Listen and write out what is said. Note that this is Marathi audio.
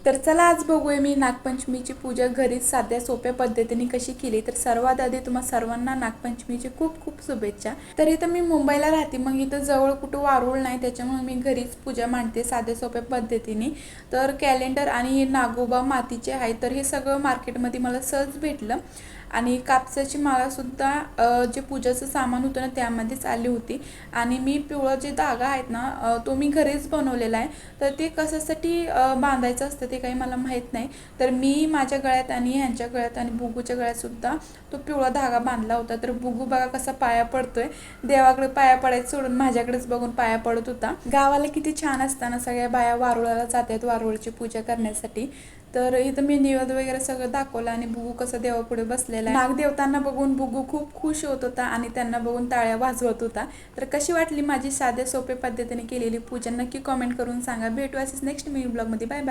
तर चला आज बघूया मी नागपंचमीची पूजा घरीच साध्या सोप्या पद्धतीने कशी केली। तर सर्वात आधी तुम्हा सर्वांना नागपंचमीची खूप खूप शुभेच्छा। तर इथं मी मुंबईला राहते, मग इथं जवळ कुठं वारुळ नाही, त्याच्यामुळे मी घरीच पूजा मांडते साध्या सोप्या पद्धतीने। तर कॅलेंडर आणि नागोबा मातीचे आहे, तर हे सगळं मार्केटमध्ये मला सहज भेटलं आणि कापसाची माळासुद्धा जे पूजाचं सामान होतं ना त्यामध्येच आली होती। आणि मी पिवळं जे धागा आहेत ना तो मी घरीच बनवलेला आहे। तर ते कशासाठी बांधायचं असतं ते काही मला माहीत नाही। तर मी माझ्या गळ्यात आणि ह्यांच्या गळ्यात आणि बुगूच्या गळ्यातसुद्धा तो पिवळा धागा बांधला होता। तर बुगू बघा कसा पाया पडतोय, देवाकडे पाया पडायचं सोडून माझ्याकडेच बघून पाया पडत होता। गावाला किती छान असताना सगळ्या बाया वारुळाला जातात वारुळची पूजा करण्यासाठी। तर इथं मी निवेद वगैरे सगळं दाखवलं आणि बुगू कसं देवापुढे बसलेला आहे। नागदेवतांना बघून बुगू खूप खुश होत होता आणि त्यांना बघून टाळ्या वाजवत होता। तर कशी वाटली माझी साध्या सोप्या पद्धतीने केलेली पूजा नक्की कमेंट करून सांगा। भेटू असेच नेक्स्ट मी ब्लॉगमध्ये। Bye bye.